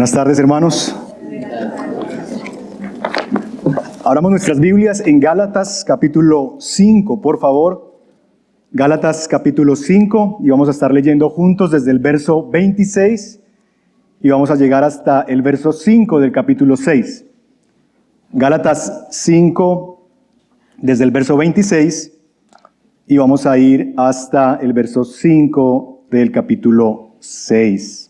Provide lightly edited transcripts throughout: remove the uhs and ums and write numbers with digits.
Buenas tardes, hermanos. Abramos nuestras Biblias en Gálatas capítulo 5, por favor. Gálatas capítulo 5, y vamos a estar leyendo juntos desde el verso 26 y vamos a llegar hasta el verso 5 del capítulo 6. Gálatas 5, desde el verso 26, y vamos a ir hasta el verso 5 del capítulo 6.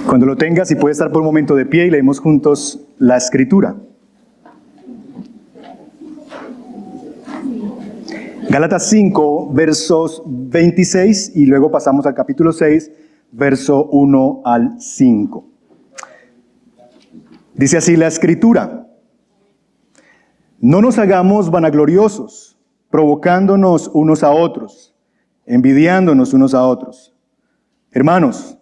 Cuando lo tengas, si puede estar por un momento de pie y leemos juntos la Escritura. Gálatas 5, versos 26, y luego pasamos al capítulo 6, verso 1 al 5. Dice así la Escritura: No nos hagamos vanagloriosos, provocándonos unos a otros, envidiándonos unos a otros. Hermanos,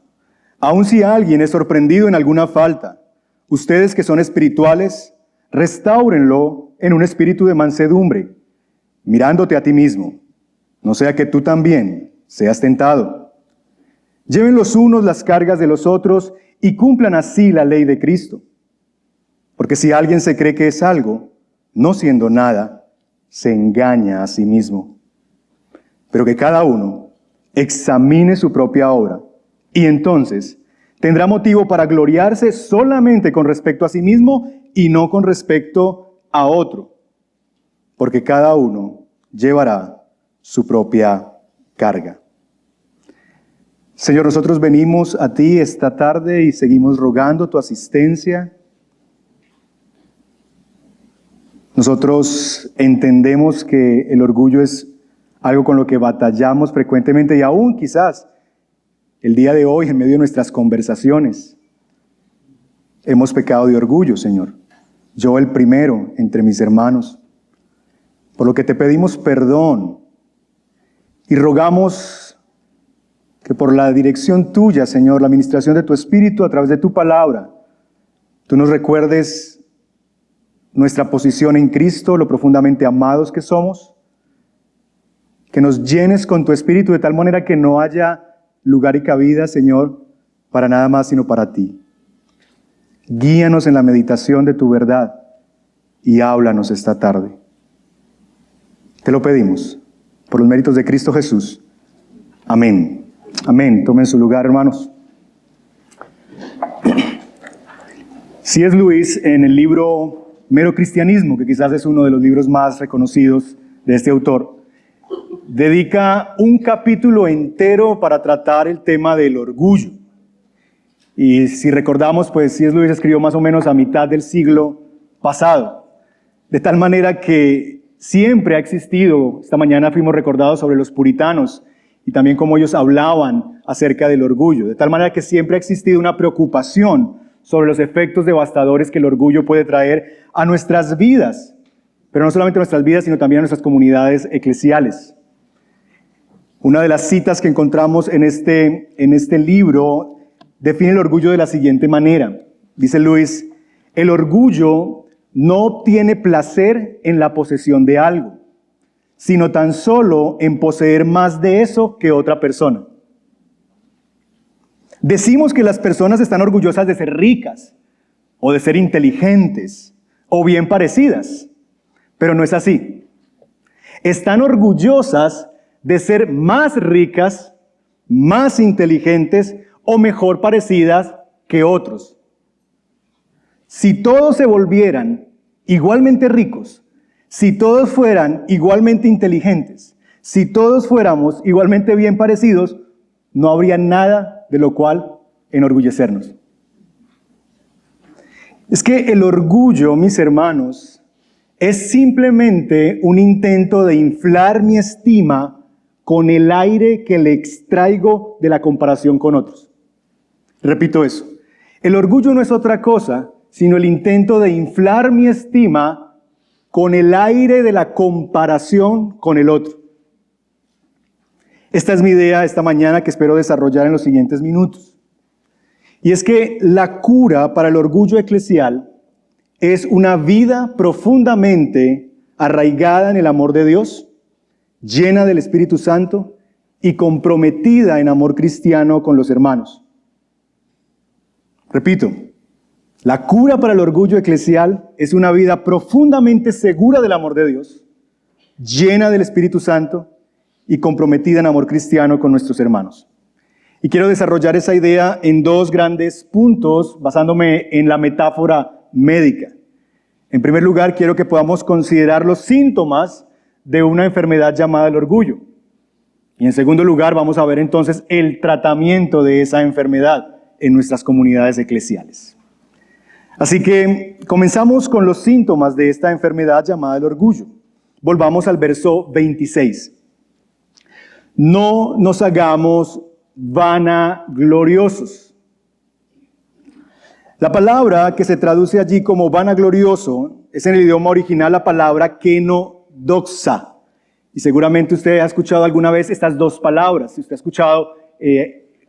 aun si alguien es sorprendido en alguna falta, ustedes que son espirituales, restáurenlo en un espíritu de mansedumbre, mirándote a ti mismo, no sea que tú también seas tentado. Lleven los unos las cargas de los otros y cumplan así la ley de Cristo. Porque si alguien se cree que es algo, no siendo nada, se engaña a sí mismo. Pero que cada uno examine su propia obra, y entonces tendrá motivo para gloriarse solamente con respecto a sí mismo y no con respecto a otro, porque cada uno llevará su propia carga. Señor, nosotros venimos a ti esta tarde y seguimos rogando tu asistencia. Nosotros entendemos que el orgullo es algo con lo que batallamos frecuentemente y aún quizás el día de hoy, en medio de nuestras conversaciones, hemos pecado de orgullo, Señor. Yo el primero entre mis hermanos. Por lo que te pedimos perdón y rogamos que por la dirección tuya, Señor, la administración de tu Espíritu a través de tu palabra, tú nos recuerdes nuestra posición en Cristo, lo profundamente amados que somos, que nos llenes con tu Espíritu de tal manera que no haya lugar y cabida, Señor, para nada más sino para ti. Guíanos en la meditación de tu verdad y háblanos esta tarde. Te lo pedimos por los méritos de Cristo Jesús. Amén. Amén. Tomen su lugar, hermanos. C.S. Lewis, en el libro Mero Cristianismo, que quizás es uno de los libros más reconocidos de este autor, dedica un capítulo entero para tratar el tema del orgullo. Y si recordamos, pues C.S. Lewis escribió más o menos a mitad del siglo pasado. De tal manera que siempre ha existido, esta mañana fuimos recordados sobre los puritanos y también cómo ellos hablaban acerca del orgullo. De tal manera que siempre ha existido una preocupación sobre los efectos devastadores que el orgullo puede traer a nuestras vidas. Pero no solamente a nuestras vidas, sino también a nuestras comunidades eclesiales. Una de las citas que encontramos en este libro define el orgullo de la siguiente manera. Dice Lewis: el orgullo no obtiene placer en la posesión de algo, sino tan solo en poseer más de eso que otra persona. Decimos que las personas están orgullosas de ser ricas, o de ser inteligentes, o bien parecidas, pero no es así. Están orgullosas de ser más ricas, más inteligentes o mejor parecidas que otros. Si todos se volvieran igualmente ricos, si todos fueran igualmente inteligentes, si todos fuéramos igualmente bien parecidos, no habría nada de lo cual enorgullecernos. Es que el orgullo, mis hermanos, es simplemente un intento de inflar mi estima con el aire que le extraigo de la comparación con otros. Repito eso. El orgullo no es otra cosa, sino el intento de inflar mi estima con el aire de la comparación con el otro. Esta es mi idea esta mañana que espero desarrollar en los siguientes minutos. Y es que la cura para el orgullo eclesial es una vida profundamente arraigada en el amor de Dios llena del Espíritu Santo y comprometida en amor cristiano con los hermanos. Repito, la cura para el orgullo eclesial es una vida profundamente segura del amor de Dios, llena del Espíritu Santo y comprometida en amor cristiano con nuestros hermanos. Y quiero desarrollar esa idea en dos grandes puntos, basándome en la metáfora médica. En primer lugar, quiero que podamos considerar los síntomas de una enfermedad llamada el orgullo. Y en segundo lugar, vamos a ver entonces el tratamiento de esa enfermedad en nuestras comunidades eclesiales. Así que comenzamos con los síntomas de esta enfermedad llamada el orgullo. Volvamos al verso 26. No nos hagamos vanagloriosos. La palabra que se traduce allí como vanaglorioso es en el idioma original la palabra kenodoxa. Y seguramente usted ha escuchado alguna vez estas dos palabras. Si usted ha escuchado,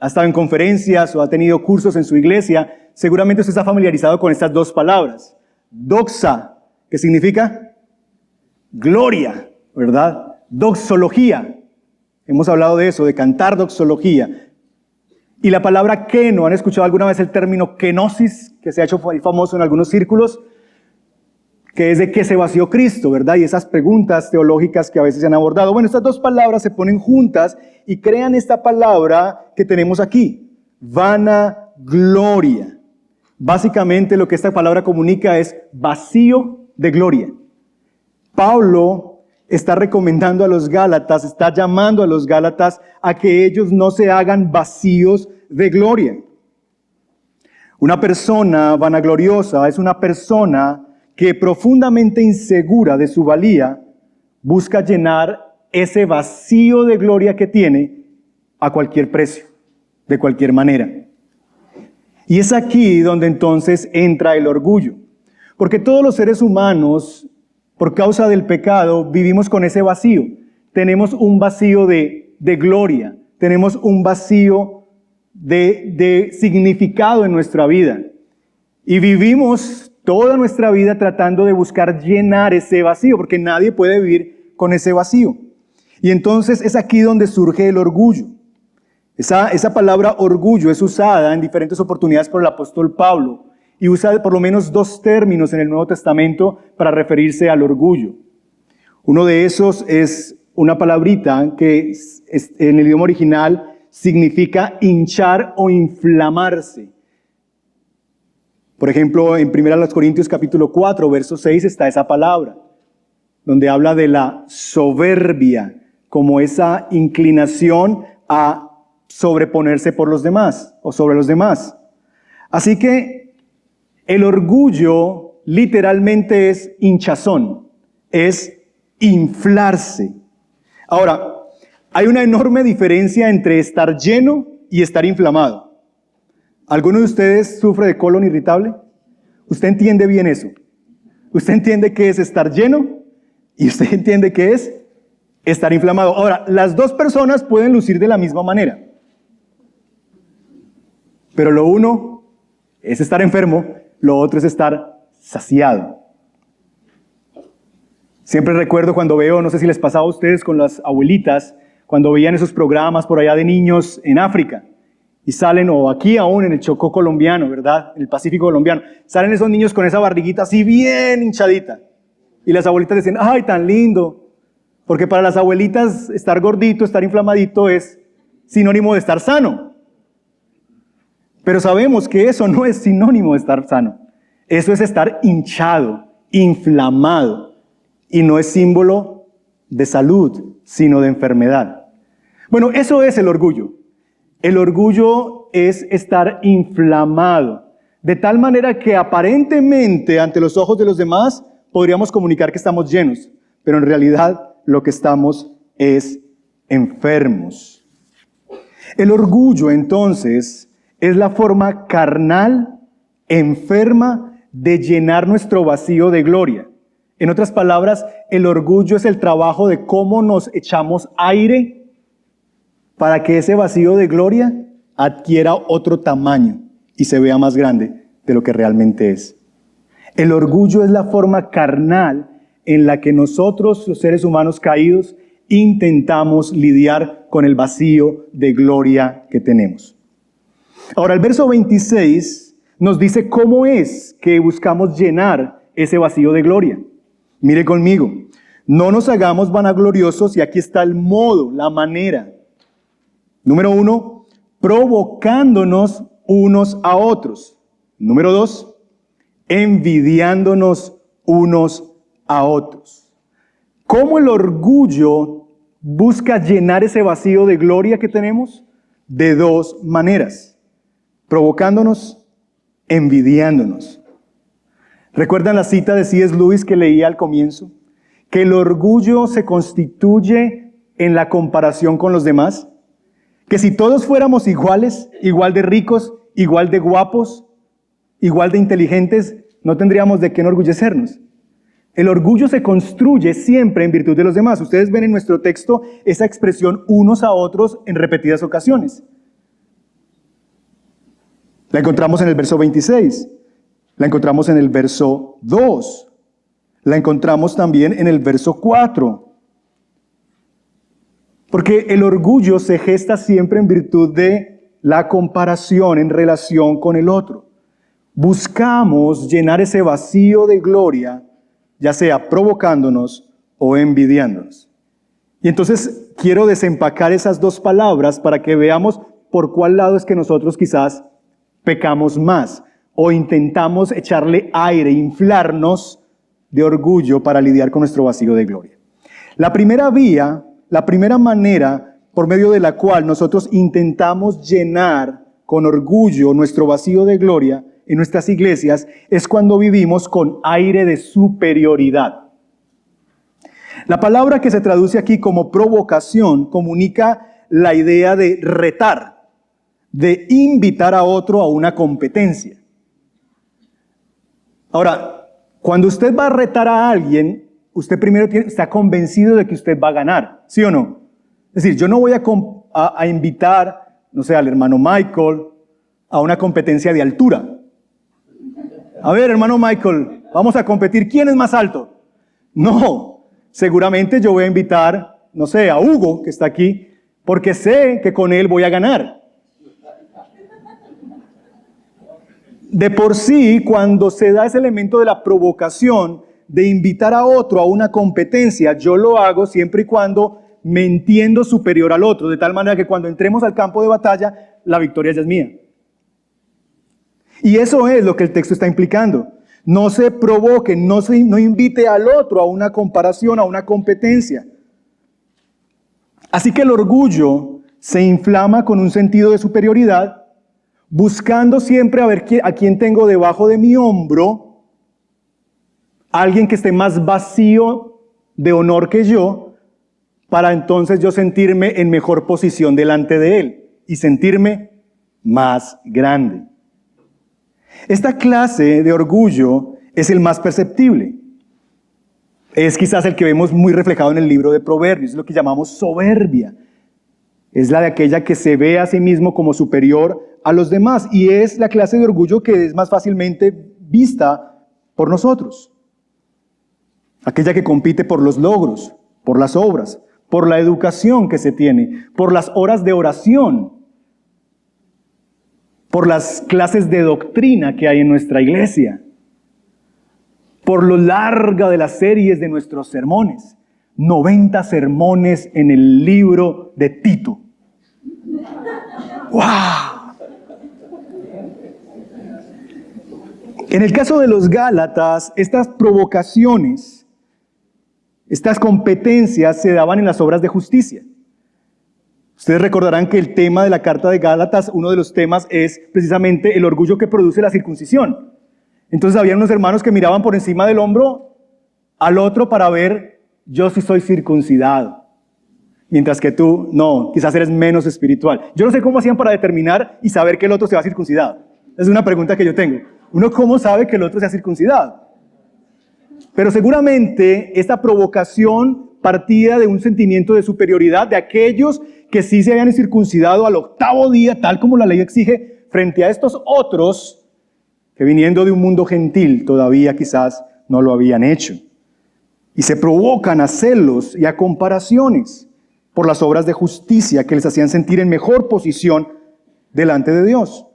ha estado en conferencias o ha tenido cursos en su iglesia, seguramente usted está familiarizado con estas dos palabras. Doxa, que significa gloria, ¿verdad? Doxología. Hemos hablado de eso, de cantar doxología. Y la palabra keno, ¿han escuchado alguna vez el término kenosis, que se ha hecho famoso en algunos círculos? Que es de qué se vació Cristo, ¿verdad? Y esas preguntas teológicas que a veces se han abordado. Bueno, estas dos palabras se ponen juntas y crean esta palabra que tenemos aquí, vanagloria. Básicamente lo que esta palabra comunica es vacío de gloria. Pablo está recomendando a los Gálatas, está llamando a los Gálatas a que ellos no se hagan vacíos de gloria. Una persona vanagloriosa es una persona que profundamente insegura de su valía busca llenar ese vacío de gloria que tiene a cualquier precio, de cualquier manera. Y es aquí donde entonces entra el orgullo, porque todos los seres humanos, por causa del pecado, vivimos con ese vacío. Tenemos un vacío de gloria, tenemos un vacío de significado en nuestra vida. Y vivimos toda nuestra vida tratando de buscar llenar ese vacío, porque nadie puede vivir con ese vacío. Y entonces es aquí donde surge el orgullo. Esa palabra orgullo es usada en diferentes oportunidades por el apóstol Pablo. Y usa por lo menos dos términos en el Nuevo Testamento para referirse al orgullo. Uno de esos es una palabrita que en el idioma original significa hinchar o inflamarse. Por ejemplo, en 1 Corintios capítulo 4, verso 6 está esa palabra, donde habla de la soberbia, como esa inclinación a sobreponerse por los demás o sobre los demás. Así que el orgullo literalmente es hinchazón, es inflarse. Ahora, hay una enorme diferencia entre estar lleno y estar inflamado. ¿Alguno de ustedes sufre de colon irritable? ¿Usted entiende bien eso? ¿Usted entiende qué es estar lleno? Y usted entiende qué es estar inflamado. Ahora, las dos personas pueden lucir de la misma manera. Pero lo uno es estar enfermo, lo otro es estar saciado. Siempre recuerdo cuando veo, no sé si les pasaba a ustedes con las abuelitas, cuando veían esos programas por allá de niños en África, y salen, o aquí aún en el Chocó colombiano, ¿verdad? En el Pacífico colombiano, salen esos niños con esa barriguita así bien hinchadita. Y las abuelitas dicen, ¡ay, tan lindo! Porque para las abuelitas estar gordito, estar inflamadito es sinónimo de estar sano. Pero sabemos que eso no es sinónimo de estar sano. Eso es estar hinchado, inflamado. Y no es símbolo de salud, sino de enfermedad. Bueno, eso es el orgullo. El orgullo es estar inflamado. De tal manera que aparentemente ante los ojos de los demás podríamos comunicar que estamos llenos. Pero en realidad lo que estamos es enfermos. El orgullo entonces es la forma carnal, enferma, de llenar nuestro vacío de gloria. En otras palabras, el orgullo es el trabajo de cómo nos echamos aire para que ese vacío de gloria adquiera otro tamaño y se vea más grande de lo que realmente es. El orgullo es la forma carnal en la que nosotros, los seres humanos caídos, intentamos lidiar con el vacío de gloria que tenemos. Ahora, el verso 26 nos dice cómo es que buscamos llenar ese vacío de gloria. Mire conmigo, no nos hagamos vanagloriosos, y aquí está el modo, la manera. Número 1, provocándonos unos a otros. Número 2, envidiándonos unos a otros. ¿Cómo el orgullo busca llenar ese vacío de gloria que tenemos? De dos maneras: provocándonos, envidiándonos. ¿Recuerdan la cita de C.S. Lewis que leía al comienzo? Que el orgullo se constituye en la comparación con los demás. Que si todos fuéramos iguales, igual de ricos, igual de guapos, igual de inteligentes, no tendríamos de qué enorgullecernos. El orgullo se construye siempre en virtud de los demás. Ustedes ven en nuestro texto esa expresión unos a otros en repetidas ocasiones. La encontramos en el verso 26, la encontramos en el verso 2, la encontramos también en el verso 4. Porque el orgullo se gesta siempre en virtud de la comparación en relación con el otro. Buscamos llenar ese vacío de gloria, ya sea provocándonos o envidiándonos. Y entonces quiero desempacar esas dos palabras para que veamos por cuál lado es que nosotros quizás pecamos más o intentamos echarle aire, inflarnos de orgullo para lidiar con nuestro vacío de gloria. La primera vía, la primera manera por medio de la cual nosotros intentamos llenar con orgullo nuestro vacío de gloria en nuestras iglesias es cuando vivimos con aire de superioridad. La palabra que se traduce aquí como provocación comunica la idea de retar, de invitar a otro a una competencia. Ahora, cuando usted va a retar a alguien, usted primero está convencido de que usted va a ganar, ¿sí o no? Es decir, yo no voy a invitar, no sé, al hermano Michael a una competencia de altura. A ver, hermano Michael, vamos a competir. ¿Quién es más alto? No, seguramente yo voy a invitar, no sé, a Hugo, que está aquí, porque sé que con él voy a ganar. De por sí, cuando se da ese elemento de la provocación, de invitar a otro a una competencia, yo lo hago siempre y cuando me entiendo superior al otro, de tal manera que cuando entremos al campo de batalla, la victoria ya es mía. Y eso es lo que el texto está implicando. No se provoque, no invite al otro a una comparación, a una competencia. Así que el orgullo se inflama con un sentido de superioridad, buscando siempre a ver a quién tengo debajo de mi hombro, alguien que esté más vacío de honor que yo, para entonces yo sentirme en mejor posición delante de él y sentirme más grande. Esta clase de orgullo es el más perceptible. Es quizás el que vemos muy reflejado en el libro de Proverbios, es lo que llamamos soberbia. Es la de aquella que se ve a sí mismo como superior a los demás y es la clase de orgullo que es más fácilmente vista por nosotros. Aquella que compite por los logros, por las obras, por la educación que se tiene, por las horas de oración, por las clases de doctrina que hay en nuestra iglesia, por lo larga de las series de nuestros sermones. 90 sermones en el libro de Tito. ¡Wow! En el caso de los Gálatas, estas provocaciones, estas competencias se daban en las obras de justicia. Ustedes recordarán que el tema de la carta de Gálatas, uno de los temas es precisamente el orgullo que produce la circuncisión. Entonces había unos hermanos que miraban por encima del hombro al otro para ver, yo sí soy circuncidado, mientras que tú, no, quizás eres menos espiritual. Yo no sé cómo hacían para determinar y saber que el otro se va circuncidado. Es una pregunta que yo tengo. ¿Uno cómo sabe que el otro se ha circuncidado? Pero seguramente esta provocación partía de un sentimiento de superioridad de aquellos que sí se habían circuncidado al 8º día, tal como la ley exige, frente a estos otros que viniendo de un mundo gentil todavía quizás no lo habían hecho. y se provocan a celos y a comparaciones por las obras de justicia que les hacían sentir en mejor posición delante de Dios.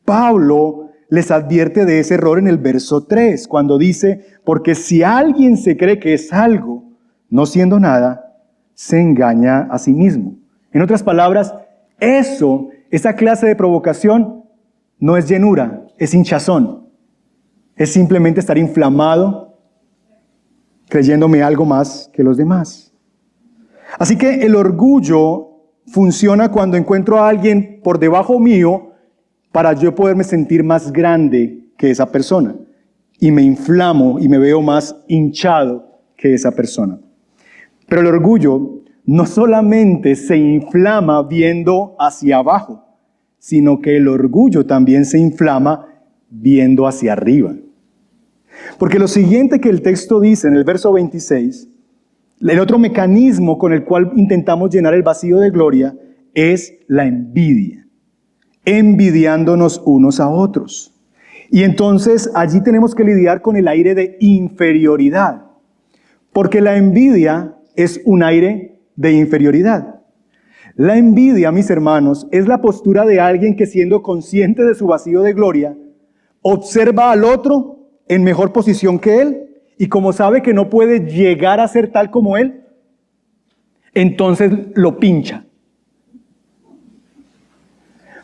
Pablo les advierte de ese error en el verso 3, cuando dice, porque si alguien se cree que es algo, no siendo nada, se engaña a sí mismo. En otras palabras, esa clase de provocación no es llenura, es hinchazón. Es simplemente estar inflamado, creyéndome algo más que los demás. Así que el orgullo funciona cuando encuentro a alguien por debajo mío para yo poderme sentir más grande que esa persona. Y me inflamo y me veo más hinchado que esa persona. Pero el orgullo no solamente se inflama viendo hacia abajo, sino que el orgullo también se inflama viendo hacia arriba. Porque lo siguiente que el texto dice en el verso 26, el otro mecanismo con el cual intentamos llenar el vacío de gloria es la envidia, envidiándonos unos a otros. Y entonces allí tenemos que lidiar con el aire de inferioridad, porque la envidia es un aire de inferioridad. La envidia, mis hermanos, es la postura de alguien que, siendo consciente de su vacío de gloria, observa al otro en mejor posición que él, y como sabe que no puede llegar a ser tal como él, entonces lo pincha.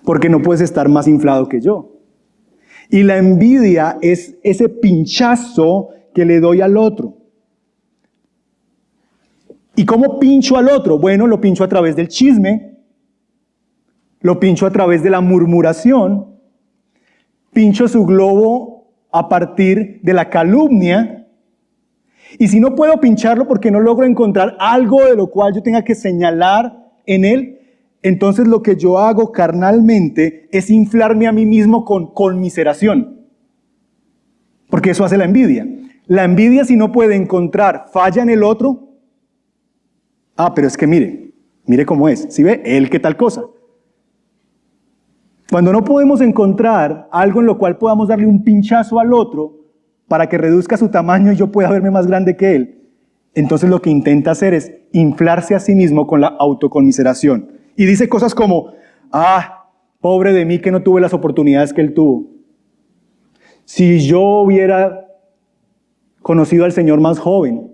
Porque no puedes estar más inflado que yo. Y la envidia es ese pinchazo que le doy al otro. ¿Y cómo pincho al otro? Bueno, lo pincho a través del chisme, lo pincho a través de la murmuración, pincho su globo a partir de la calumnia. Y si no puedo pincharlo porque no logro encontrar algo de lo cual yo tenga que señalar en él, entonces lo que yo hago carnalmente es inflarme a mí mismo con conmiseración. Porque eso hace la envidia. La envidia, si no puede encontrar falla en el otro, pero es que mire cómo es. ¿Sí ve? Él qué tal cosa. Cuando no podemos encontrar algo en lo cual podamos darle un pinchazo al otro para que reduzca su tamaño y yo pueda verme más grande que él, entonces lo que intenta hacer es inflarse a sí mismo con la autoconmiseración. Y dice cosas como, pobre de mí que no tuve las oportunidades que él tuvo. Si yo hubiera conocido al Señor más joven,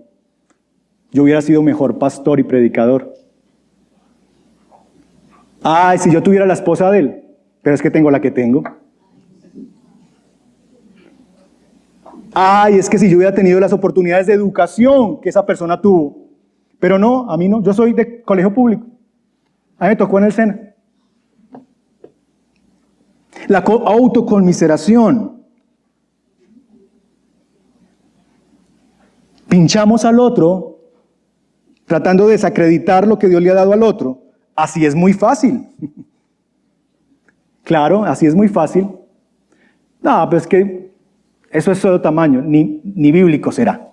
yo hubiera sido mejor pastor y predicador. Si yo tuviera la esposa de él, pero es que tengo la que tengo. Es que si yo hubiera tenido las oportunidades de educación que esa persona tuvo. Pero no, a mí no, yo soy de colegio público. A mí me tocó en el SENA. La autoconmiseración. Pinchamos al otro tratando de desacreditar lo que Dios le ha dado al otro. Así es muy fácil. Claro, así es muy fácil. No, pero es que eso es solo tamaño, ni bíblico será.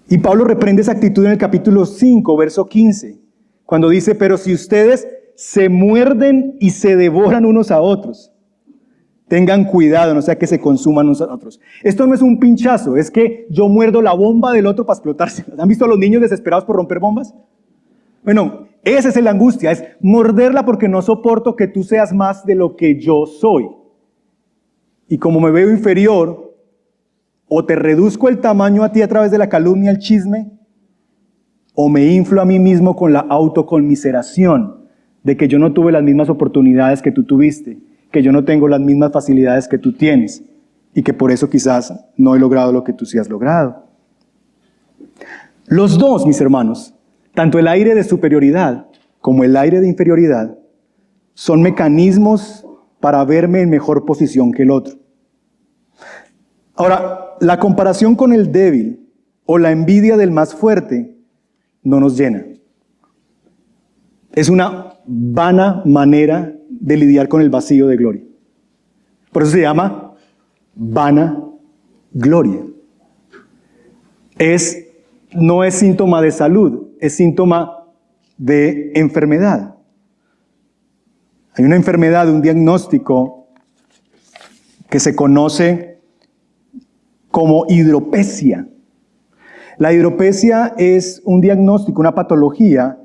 Y Pablo reprende esa actitud en el capítulo 5, verso 15, cuando dice, pero si ustedes se muerden y se devoran unos a otros, tengan cuidado, no sea que se consuman unos a otros. Esto no es un pinchazo, es que yo muerdo la bomba del otro para explotarse. ¿Han visto a los niños desesperados por romper bombas? Bueno, esa es la angustia, es morderla porque no soporto que tú seas más de lo que yo soy. Y como me veo inferior, o te reduzco el tamaño a ti a través de la calumnia, el chisme, o me inflo a mí mismo con la autoconmiseración de que yo no tuve las mismas oportunidades que tú tuviste, que yo no tengo las mismas facilidades que tú tienes, y que por eso quizás no he logrado lo que tú sí has logrado. Los dos, mis hermanos, tanto el aire de superioridad como el aire de inferioridad, son mecanismos para verme en mejor posición que el otro. Ahora, la comparación con el débil o la envidia del más fuerte no nos llena. Es una vana manera de lidiar con el vacío de gloria. Por eso se llama vana gloria. No es síntoma de salud, es síntoma de enfermedad. Hay una enfermedad, un diagnóstico que se conoce como hidropesia, La hidropesia es un diagnóstico, una patología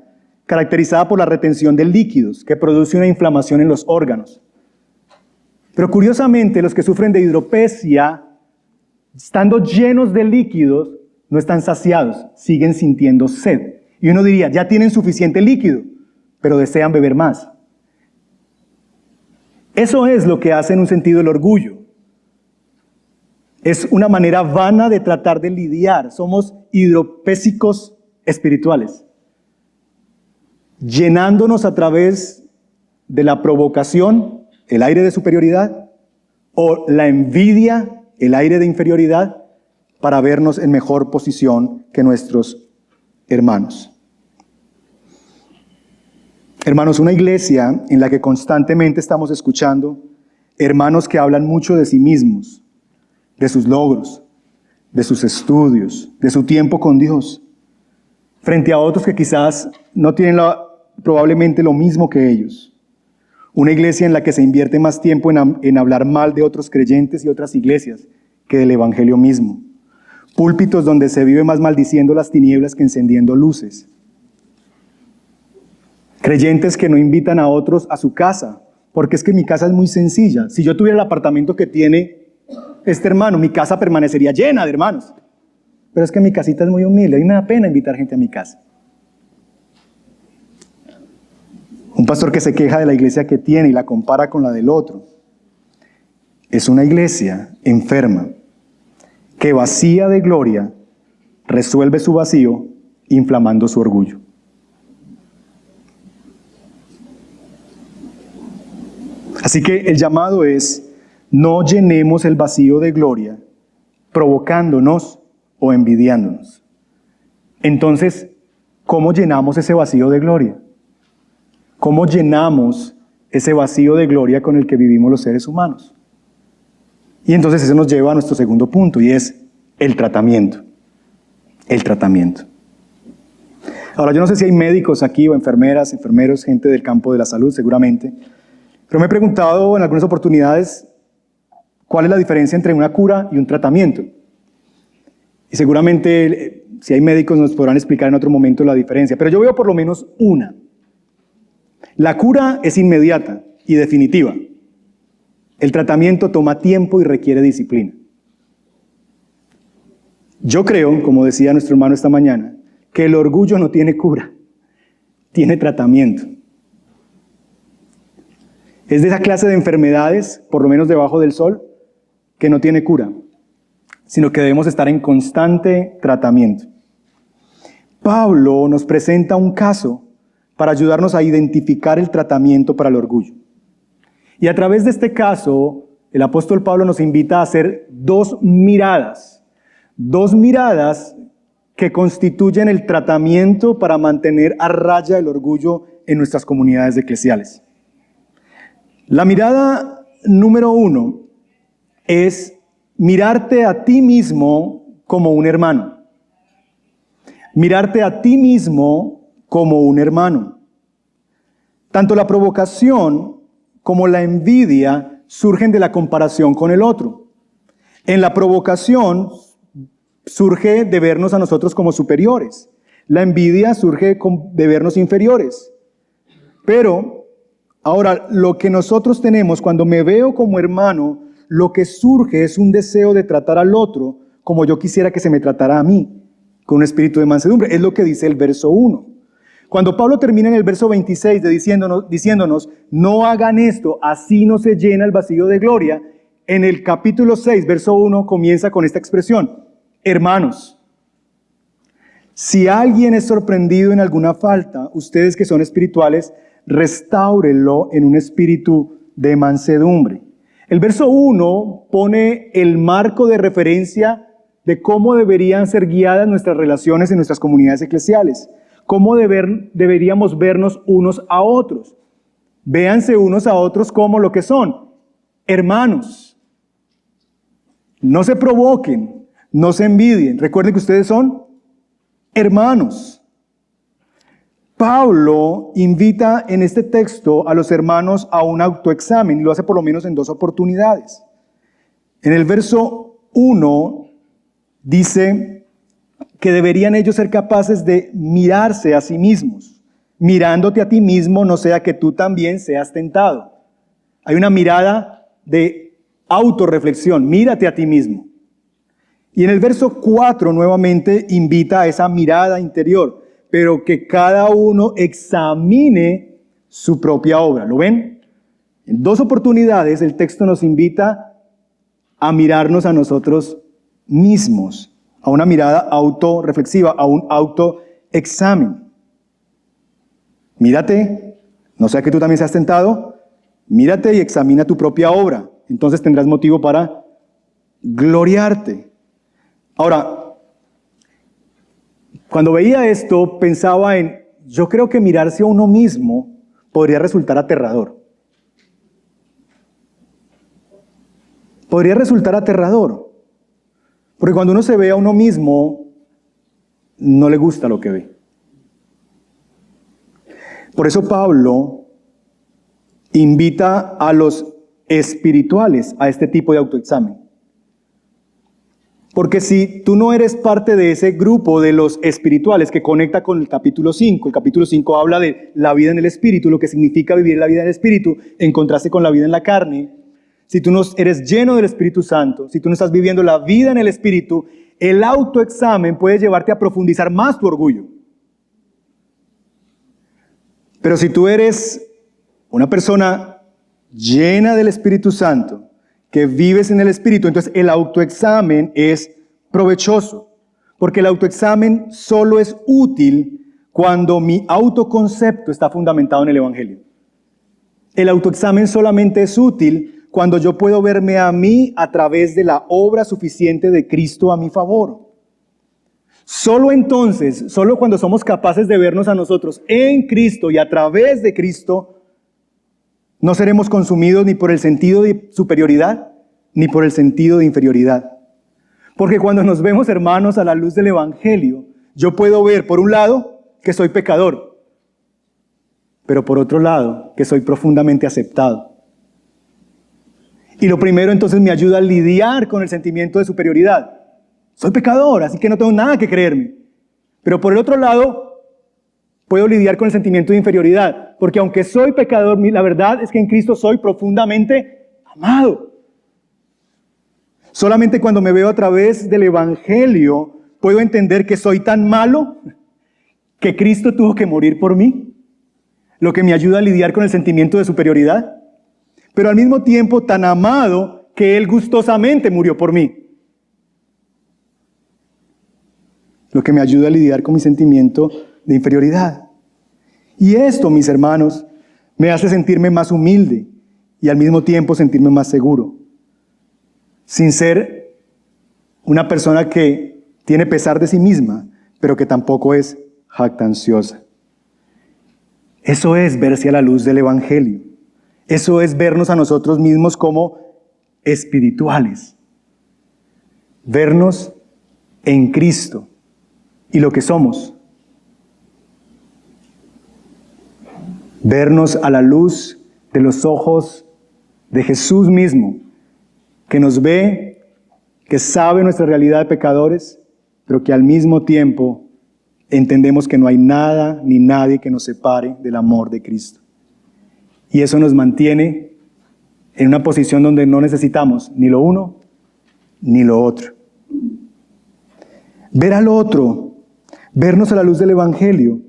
caracterizada por la retención de líquidos que produce una inflamación en los órganos. Pero curiosamente, los que sufren de hidropesia, estando llenos de líquidos, no están saciados, siguen sintiendo sed. Y uno diría, ya tienen suficiente líquido, pero desean beber más. Eso es lo que hace en un sentido el orgullo. Es una manera vana de tratar de lidiar. Somos hidropésicos espirituales, llenándonos a través de la provocación, el aire de superioridad, o la envidia, el aire de inferioridad, para vernos en mejor posición que nuestros hermanos. Hermanos, una iglesia en la que constantemente estamos escuchando hermanos que hablan mucho de sí mismos, de sus logros, de sus estudios, de su tiempo con Dios, frente a otros que quizás no tienen probablemente lo mismo que ellos. Una iglesia en la que se invierte más tiempo en hablar mal de otros creyentes y otras iglesias que del evangelio mismo. Púlpitos donde se vive más maldiciendo las tinieblas que encendiendo luces. Creyentes que no invitan a otros a su casa, porque es que mi casa es muy sencilla. Si yo tuviera el apartamento que tiene este hermano, mi casa permanecería llena de hermanos. Pero es que mi casita es muy humilde, a mí me da pena invitar gente a mi casa. Un pastor que se queja de la iglesia que tiene y la compara con la del otro. Es una iglesia enferma, que vacía de gloria, resuelve su vacío inflamando su orgullo. Así que el llamado es, no llenemos el vacío de gloria provocándonos o envidiándonos. Entonces, ¿cómo llenamos ese vacío de gloria? ¿Cómo llenamos ese vacío de gloria con el que vivimos los seres humanos? Y entonces eso nos lleva a nuestro segundo punto, y es el tratamiento. El tratamiento. Ahora, yo no sé si hay médicos aquí o enfermeras, enfermeros, gente del campo de la salud seguramente, pero me he preguntado en algunas oportunidades cuál es la diferencia entre una cura y un tratamiento. Y seguramente si hay médicos nos podrán explicar en otro momento la diferencia, pero yo veo por lo menos una. La cura es inmediata y definitiva. El tratamiento toma tiempo y requiere disciplina. Yo creo, como decía nuestro hermano esta mañana, que el orgullo no tiene cura, tiene tratamiento. Es de esa clase de enfermedades, por lo menos debajo del sol, que no tiene cura, sino que debemos estar en constante tratamiento. Pablo nos presenta un caso para ayudarnos a identificar el tratamiento para el orgullo. Y a través de este caso, el apóstol Pablo nos invita a hacer dos miradas que constituyen el tratamiento para mantener a raya el orgullo en nuestras comunidades eclesiales. La mirada número 1 es mirarte a ti mismo como un hermano. Mirarte a ti mismo como un hermano. Tanto la provocación como la envidia surgen de la comparación con el otro. En la provocación surge de vernos a nosotros como superiores. La envidia surge de vernos inferiores. Pero ahora, lo que nosotros tenemos cuando me veo como hermano, lo que surge es un deseo de tratar al otro como yo quisiera que se me tratara a mí, con un espíritu de mansedumbre. Es lo que dice el verso 1. Cuando Pablo termina en el verso 26 diciéndonos, no hagan esto, así no se llena el vacío de gloria, en el capítulo 6, verso 1, comienza con esta expresión: hermanos, si alguien es sorprendido en alguna falta, ustedes que son espirituales, restáurenlo en un espíritu de mansedumbre. El verso 1 pone el marco de referencia de cómo deberían ser guiadas nuestras relaciones en nuestras comunidades eclesiales, cómo deberíamos vernos unos a otros. Véanse unos a otros como lo que son, hermanos. No se provoquen, no se envidien. Recuerden que ustedes son hermanos. Pablo invita en este texto a los hermanos a un autoexamen, y lo hace por lo menos en dos oportunidades. En el verso 1 dice que deberían ellos ser capaces de mirarse a sí mismos. Mirándote a ti mismo, no sea que tú también seas tentado. Hay una mirada de autorreflexión, mírate a ti mismo. Y en el verso 4 nuevamente invita a esa mirada interior, pero que cada uno examine su propia obra. ¿Lo ven? En 2 oportunidades el texto nos invita a mirarnos a nosotros mismos, a una mirada autorreflexiva, a un autoexamen. Mírate, no sea que tú también seas tentado, mírate y examina tu propia obra. Entonces tendrás motivo para gloriarte. Ahora, cuando veía esto, pensaba yo creo que mirarse a uno mismo podría resultar aterrador. Podría resultar aterrador. Porque cuando uno se ve a uno mismo, no le gusta lo que ve. Por eso Pablo invita a los espirituales a este tipo de autoexamen. Porque si tú no eres parte de ese grupo de los espirituales que conecta con el capítulo 5 habla de la vida en el espíritu, lo que significa vivir la vida en el espíritu, en contraste con la vida en la carne. Si tú no eres lleno del Espíritu Santo, si tú no estás viviendo la vida en el espíritu, el autoexamen puede llevarte a profundizar más tu orgullo. Pero si tú eres una persona llena del Espíritu Santo, que vives en el Espíritu, entonces el autoexamen es provechoso. Porque el autoexamen solo es útil cuando mi autoconcepto está fundamentado en el Evangelio. El autoexamen solamente es útil cuando yo puedo verme a mí a través de la obra suficiente de Cristo a mi favor. Solo entonces, solo cuando somos capaces de vernos a nosotros en Cristo y a través de Cristo, no seremos consumidos ni por el sentido de superioridad, ni por el sentido de inferioridad. Porque cuando nos vemos, hermanos, a la luz del Evangelio, yo puedo ver, por un lado, que soy pecador, pero por otro lado, que soy profundamente aceptado. Y lo primero entonces me ayuda a lidiar con el sentimiento de superioridad. Soy pecador, así que no tengo nada que creerme. Pero por el otro lado, puedo lidiar con el sentimiento de inferioridad, porque aunque soy pecador, la verdad es que en Cristo soy profundamente amado. Solamente cuando me veo a través del Evangelio, puedo entender que soy tan malo que Cristo tuvo que morir por mí, lo que me ayuda a lidiar con el sentimiento de superioridad, pero al mismo tiempo tan amado que Él gustosamente murió por mí, lo que me ayuda a lidiar con mi sentimiento de inferioridad. Y esto, mis hermanos, me hace sentirme más humilde y al mismo tiempo sentirme más seguro, sin ser una persona que tiene pesar de sí misma, pero que tampoco es jactanciosa. Eso es verse a la luz del Evangelio. Eso es vernos a nosotros mismos como espirituales. Vernos en Cristo y lo que somos. Vernos a la luz de los ojos de Jesús mismo, que nos ve, que sabe nuestra realidad de pecadores, pero que al mismo tiempo entendemos que no hay nada ni nadie que nos separe del amor de Cristo. Y eso nos mantiene en una posición donde no necesitamos ni lo uno ni lo otro. Ver al otro, vernos a la luz del Evangelio,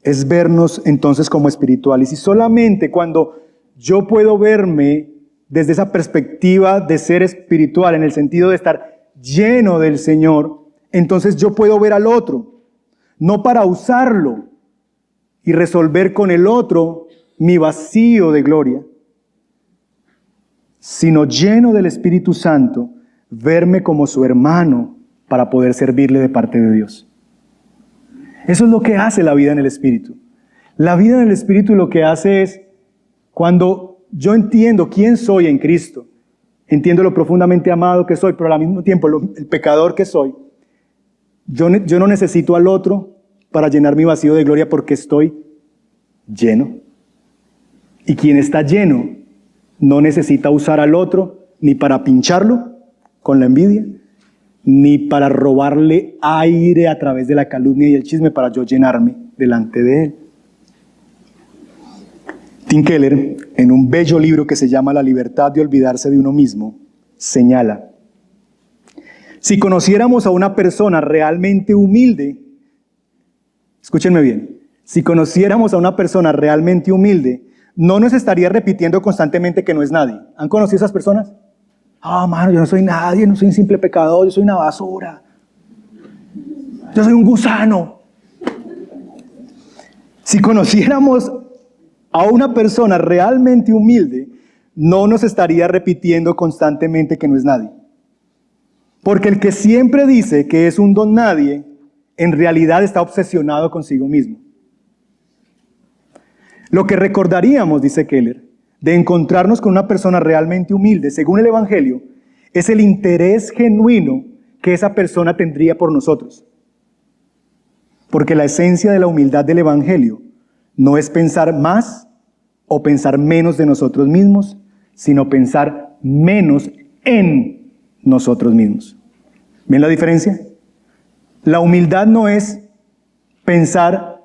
es vernos entonces como espirituales. Y solamente cuando yo puedo verme desde esa perspectiva de ser espiritual, en el sentido de estar lleno del Señor, entonces yo puedo ver al otro, no para usarlo y resolver con el otro mi vacío de gloria, sino lleno del Espíritu Santo, verme como su hermano para poder servirle de parte de Dios. Eso es lo que hace la vida en el Espíritu. La vida en el Espíritu lo que hace es, cuando yo entiendo quién soy en Cristo, entiendo lo profundamente amado que soy, pero al mismo tiempo el pecador que soy, yo no necesito al otro para llenar mi vacío de gloria porque estoy lleno. Y quien está lleno no necesita usar al otro ni para pincharlo con la envidia, ni para robarle aire a través de la calumnia y el chisme para yo llenarme delante de él. Tim Keller, en un bello libro que se llama La libertad de olvidarse de uno mismo, señala: si conociéramos a una persona realmente humilde, escúchenme bien, si conociéramos a una persona realmente humilde, no nos estaría repitiendo constantemente que no es nadie. ¿Han conocido esas personas? Mano, yo no soy nadie, no soy un simple pecador, yo soy una basura. Yo soy un gusano. Si conociéramos a una persona realmente humilde, no nos estaría repitiendo constantemente que no es nadie. Porque el que siempre dice que es un don nadie, en realidad está obsesionado consigo mismo. Lo que recordaríamos, dice Keller, de encontrarnos con una persona realmente humilde, según el Evangelio, es el interés genuino que esa persona tendría por nosotros. Porque la esencia de la humildad del Evangelio no es pensar más o pensar menos de nosotros mismos, sino pensar menos en nosotros mismos. ¿Ven la diferencia? La humildad no es pensar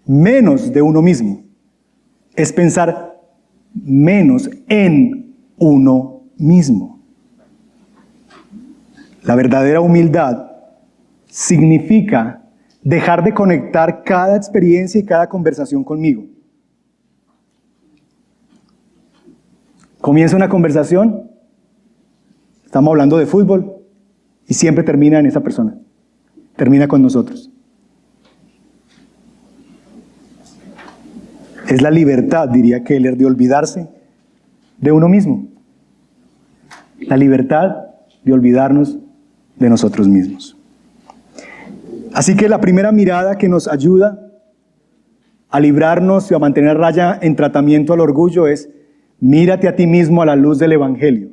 menos de uno mismo, es pensar menos en uno mismo. La verdadera humildad significa dejar de conectar cada experiencia y cada conversación conmigo. Comienza una conversación, estamos hablando de fútbol, y siempre termina en esa persona, termina con nosotros. Es la libertad, diría Keller, de olvidarse de uno mismo. La libertad de olvidarnos de nosotros mismos. Así que la primera mirada que nos ayuda a librarnos y a mantener a raya en tratamiento al orgullo es: mírate a ti mismo a la luz del Evangelio.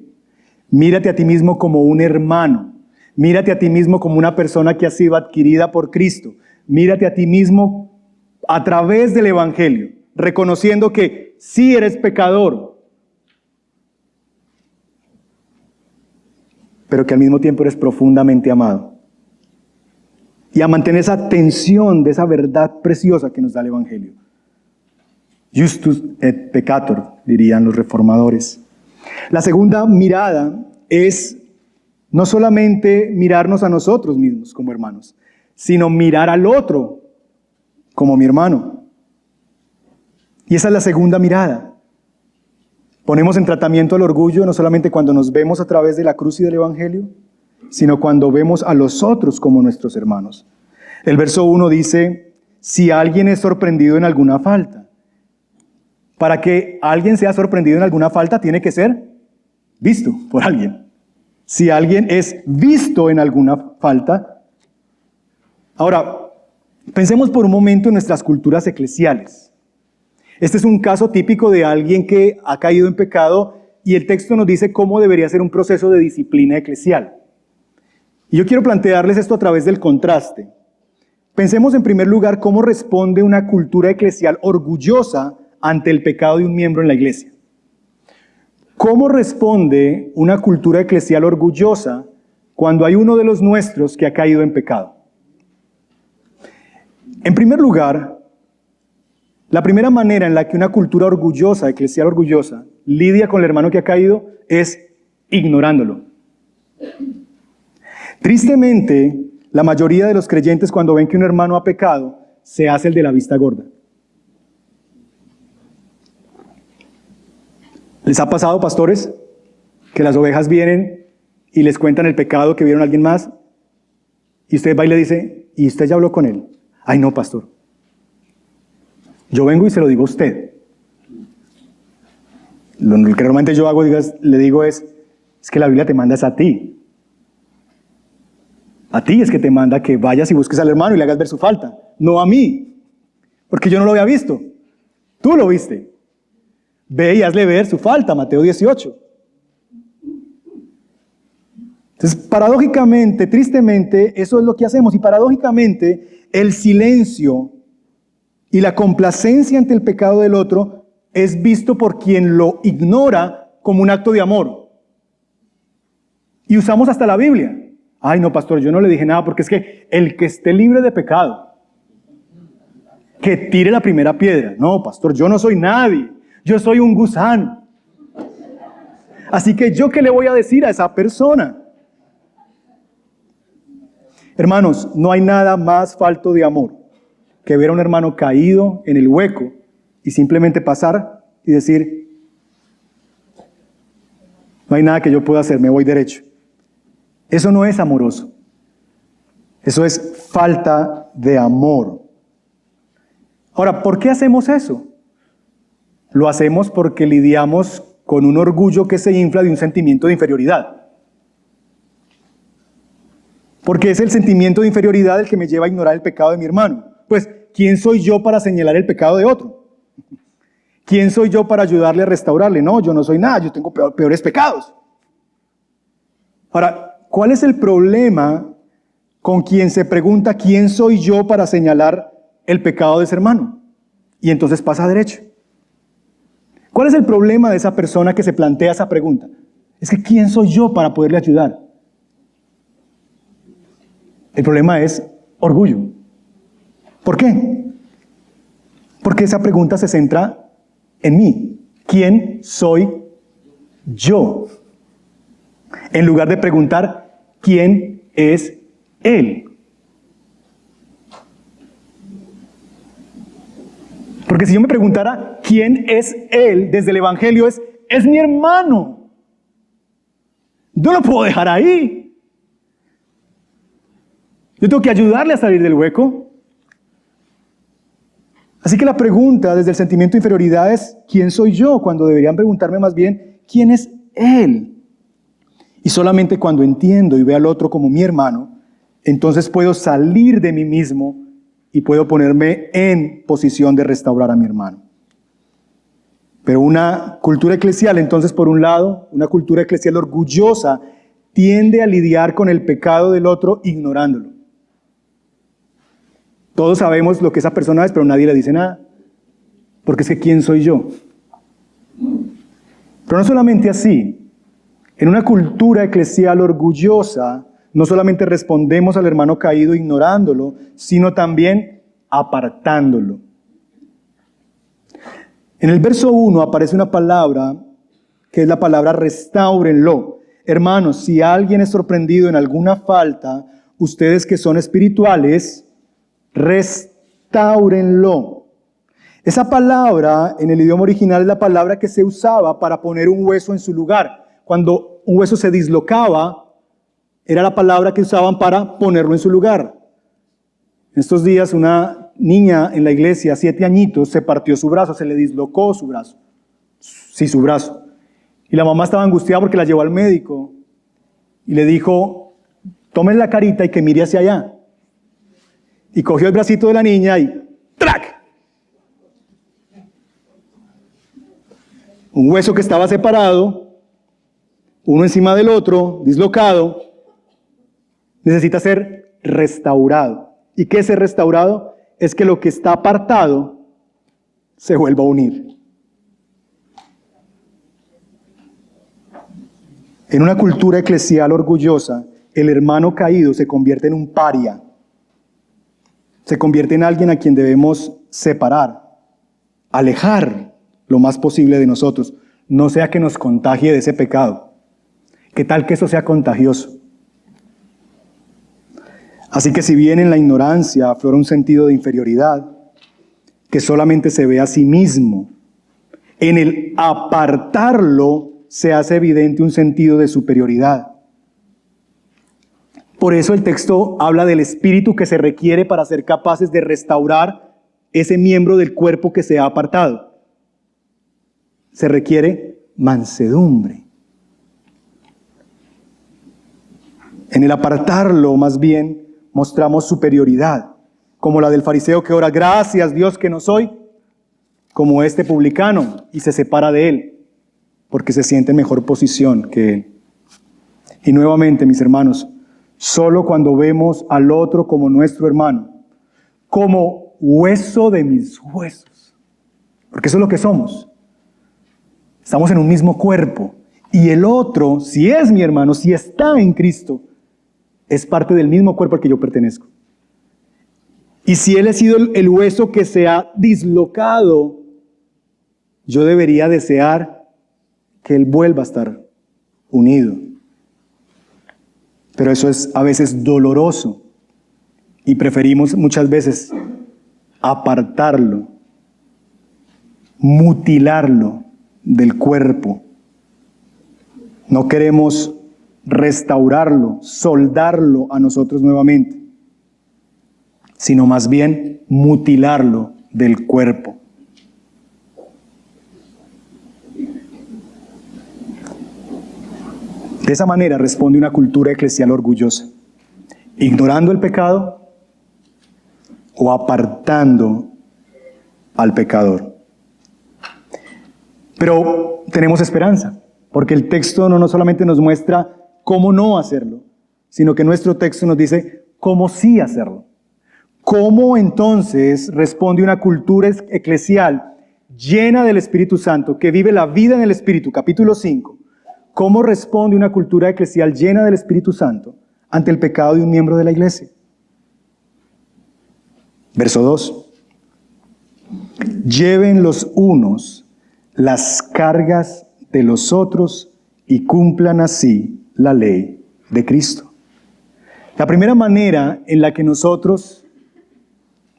Mírate a ti mismo como un hermano. Mírate a ti mismo como una persona que ha sido adquirida por Cristo. Mírate a ti mismo a través del Evangelio, reconociendo que sí eres pecador, pero que al mismo tiempo eres profundamente amado. Y a mantener esa tensión de esa verdad preciosa que nos da el Evangelio. Justus et peccator, dirían los reformadores. La segunda mirada es no solamente mirarnos a nosotros mismos como hermanos, sino mirar al otro como mi hermano. Y esa es la segunda mirada. Ponemos en tratamiento el orgullo no solamente cuando nos vemos a través de la cruz y del Evangelio, sino cuando vemos a los otros como nuestros hermanos. El verso 1 dice: si alguien es sorprendido en alguna falta. Para que alguien sea sorprendido en alguna falta, tiene que ser visto por alguien. Si alguien es visto en alguna falta. Ahora, pensemos por un momento en nuestras culturas eclesiales. Este es un caso típico de alguien que ha caído en pecado y el texto nos dice cómo debería ser un proceso de disciplina eclesial. Y yo quiero plantearles esto a través del contraste. Pensemos en primer lugar cómo responde una cultura eclesial orgullosa ante el pecado de un miembro en la iglesia. ¿Cómo responde una cultura eclesial orgullosa cuando hay uno de los nuestros que ha caído en pecado? En primer lugar, la primera manera en la que una cultura orgullosa, eclesial orgullosa, lidia con el hermano que ha caído es ignorándolo. Tristemente, la mayoría de los creyentes, cuando ven que un hermano ha pecado, se hace el de la vista gorda. ¿Les ha pasado, pastores, que las ovejas vienen y les cuentan el pecado que vieron a alguien más? Y usted va y le dice: ¿y usted ya habló con él? Ay, no, pastor. Yo vengo y se lo digo a usted. Lo que normalmente yo hago, le digo es que la Biblia te manda es a ti. A ti es que te manda que vayas y busques al hermano y le hagas ver su falta. No a mí. Porque yo no lo había visto. Tú lo viste. Ve y hazle ver su falta, Mateo 18. Entonces, paradójicamente, tristemente, eso es lo que hacemos. Y paradójicamente, el silencio y la complacencia ante el pecado del otro es visto por quien lo ignora como un acto de amor. Y usamos hasta la Biblia. Ay, no, pastor, yo no le dije nada porque es que el que esté libre de pecado, que tire la primera piedra. No, pastor, yo no soy nadie. Yo soy un gusano. Así que ¿yo qué le voy a decir a esa persona? Hermanos, no hay nada más falto de amor que ver a un hermano caído en el hueco y simplemente pasar y decir, no hay nada que yo pueda hacer, me voy derecho. Eso no es amoroso. Eso es falta de amor. Ahora, ¿por qué hacemos eso? Lo hacemos porque lidiamos con un orgullo que se infla de un sentimiento de inferioridad. Porque es el sentimiento de inferioridad el que me lleva a ignorar el pecado de mi hermano. Pues, ¿quién soy yo para señalar el pecado de otro? ¿Quién soy yo para ayudarle a restaurarle? No, yo no soy nada, yo tengo peores pecados. Ahora, ¿cuál es el problema con quien se pregunta quién soy yo para señalar el pecado de ese hermano? Y entonces pasa derecho. ¿Cuál es el problema de esa persona que se plantea esa pregunta? Es que ¿quién soy yo para poderle ayudar? El problema es orgullo. ¿Por qué? Porque esa pregunta se centra en mí. ¿Quién soy yo? En lugar de preguntar, ¿quién es Él? Porque si yo me preguntara, ¿quién es Él? Desde el Evangelio es mi hermano. No lo puedo dejar ahí. Yo tengo que ayudarle a salir del hueco. Así que la pregunta desde el sentimiento de inferioridad es, ¿quién soy yo? Cuando deberían preguntarme más bien, ¿quién es Él? Y solamente cuando entiendo y veo al otro como mi hermano, entonces puedo salir de mí mismo y puedo ponerme en posición de restaurar a mi hermano. Pero una cultura eclesial, entonces, por un lado, una cultura eclesial orgullosa, tiende a lidiar con el pecado del otro ignorándolo. Todos sabemos lo que esa persona es, pero nadie le dice nada. Porque es que ¿quién soy yo? Pero no solamente así. En una cultura eclesial orgullosa, no solamente respondemos al hermano caído ignorándolo, sino también apartándolo. En el verso 1 aparece una palabra que es la palabra restáurenlo. Hermanos, si alguien es sorprendido en alguna falta, ustedes que son espirituales, restáurenlo. Esa palabra en el idioma original es la palabra que se usaba para poner un hueso en su lugar. Cuando un hueso se dislocaba, era la palabra que usaban para ponerlo en su lugar. En estos días una niña en la iglesia, 7 añitos, se partió su brazo, se le dislocó su brazo. Sí, su brazo. Y la mamá estaba angustiada porque la llevó al médico y le dijo, tome la carita y que mire hacia allá. Y cogió el bracito de la niña y ¡trac! Un hueso que estaba separado, uno encima del otro, dislocado, necesita ser restaurado. ¿Y qué es ser restaurado? Es que lo que está apartado se vuelva a unir. En una cultura eclesial orgullosa, el hermano caído se convierte en un paria. Se convierte en alguien a quien debemos separar, alejar lo más posible de nosotros. No sea que nos contagie de ese pecado. ¿Qué tal que eso sea contagioso? Así que si bien en la ignorancia aflora un sentido de inferioridad, que solamente se ve a sí mismo, en el apartarlo se hace evidente un sentido de superioridad. Por eso el texto habla del espíritu que se requiere para ser capaces de restaurar ese miembro del cuerpo que se ha apartado. Se requiere mansedumbre. En el apartarlo, más bien, mostramos superioridad, como la del fariseo que ora, gracias Dios que no soy como este publicano, y se separa de él, porque se siente en mejor posición que él. Y nuevamente, mis hermanos, solo cuando vemos al otro como nuestro hermano, como hueso de mis huesos, porque eso es lo que somos. Estamos en un mismo cuerpo, y el otro, si es mi hermano, si está en Cristo, es parte del mismo cuerpo al que yo pertenezco. Y si Él ha sido el hueso que se ha dislocado, yo debería desear que Él vuelva a estar unido. Pero eso es a veces doloroso y preferimos muchas veces apartarlo, mutilarlo del cuerpo. No queremos restaurarlo, soldarlo a nosotros nuevamente, sino más bien mutilarlo del cuerpo. De esa manera responde una cultura eclesial orgullosa, ignorando el pecado o apartando al pecador. Pero tenemos esperanza, porque el texto no solamente nos muestra cómo no hacerlo, sino que nuestro texto nos dice cómo sí hacerlo. ¿Cómo entonces responde una cultura eclesial llena del Espíritu Santo, que vive la vida en el Espíritu? Capítulo 5. ¿Cómo responde una cultura eclesial llena del Espíritu Santo ante el pecado de un miembro de la iglesia? Verso 2. Lleven los unos las cargas de los otros y cumplan así la ley de Cristo. La primera manera en la que nosotros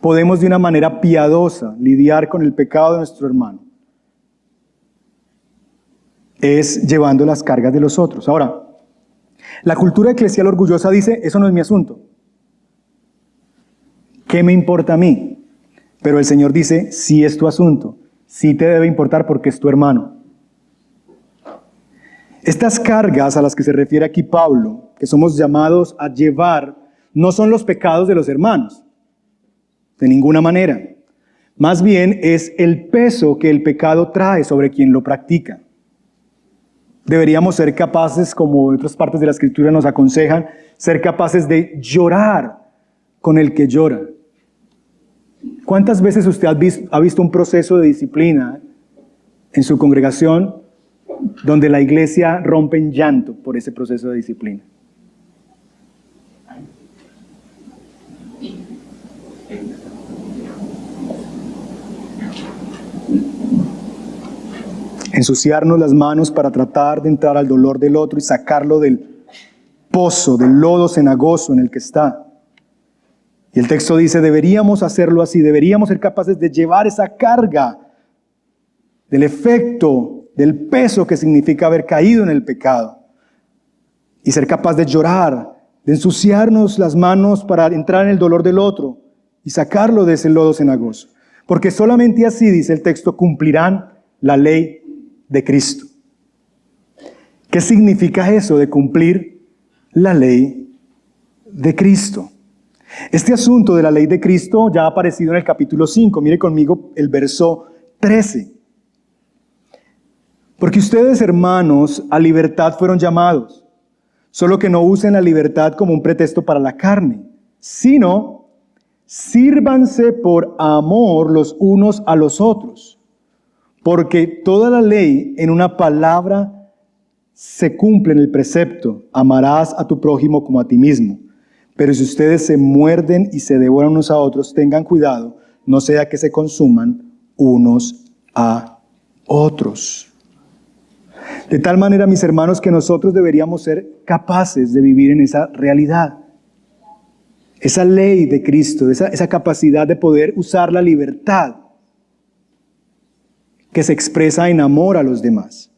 podemos de una manera piadosa lidiar con el pecado de nuestro hermano es llevando las cargas de los otros. Ahora, la cultura eclesial orgullosa dice, eso no es mi asunto. ¿Qué me importa a mí? Pero el Señor dice, sí es tu asunto, sí te debe importar porque es tu hermano. Estas cargas a las que se refiere aquí Pablo, que somos llamados a llevar, no son los pecados de los hermanos, de ninguna manera. Más bien es el peso que el pecado trae sobre quien lo practica. Deberíamos ser capaces, como otras partes de la Escritura nos aconsejan, ser capaces de llorar con el que llora. ¿Cuántas veces usted ha visto un proceso de disciplina en su congregación donde la iglesia rompe en llanto por ese proceso de disciplina? Ensuciarnos las manos para tratar de entrar al dolor del otro y sacarlo del pozo, del lodo cenagoso en el que está. Y el texto dice, deberíamos hacerlo así, deberíamos ser capaces de llevar esa carga del efecto, del peso que significa haber caído en el pecado. Y ser capaz de llorar, de ensuciarnos las manos para entrar en el dolor del otro y sacarlo de ese lodo cenagoso. Porque solamente así, dice el texto, cumplirán la ley de Cristo. ¿Qué significa eso de cumplir la ley de Cristo? Este asunto de la ley de Cristo ya ha aparecido en el capítulo 5. Mire conmigo el verso 13. Porque ustedes, hermanos, a libertad fueron llamados, solo que no usen la libertad como un pretexto para la carne, sino sírvanse por amor los unos a los otros. Porque toda la ley en una palabra se cumple en el precepto, amarás a tu prójimo como a ti mismo. Pero si ustedes se muerden y se devoran unos a otros, tengan cuidado, no sea que se consuman unos a otros. De tal manera, mis hermanos, que nosotros deberíamos ser capaces de vivir en esa realidad. Esa ley de Cristo, esa capacidad de poder usar la libertad que se expresa en amor a los demás.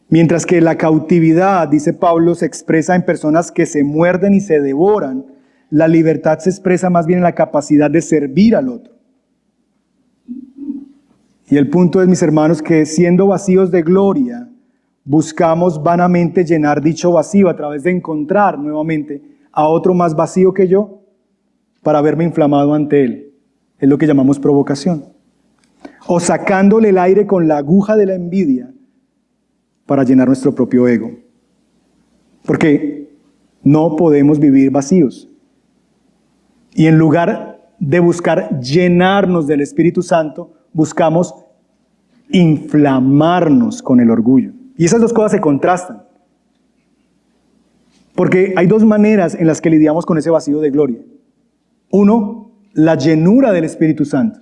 Mientras que la cautividad, dice Pablo, se expresa en personas que se muerden y se devoran, la libertad se expresa más bien en la capacidad de servir al otro. Y el punto es, mis hermanos, que siendo vacíos de gloria, buscamos vanamente llenar dicho vacío a través de encontrar nuevamente a otro más vacío que yo para verme inflamado ante él. Es lo que llamamos provocación. O sacándole el aire con la aguja de la envidia para llenar nuestro propio ego. Porque no podemos vivir vacíos. Y en lugar de buscar llenarnos del Espíritu Santo, buscamos inflamarnos con el orgullo. Y esas dos cosas se contrastan. Porque hay dos maneras en las que lidiamos con ese vacío de gloria. Uno, la llenura del Espíritu Santo,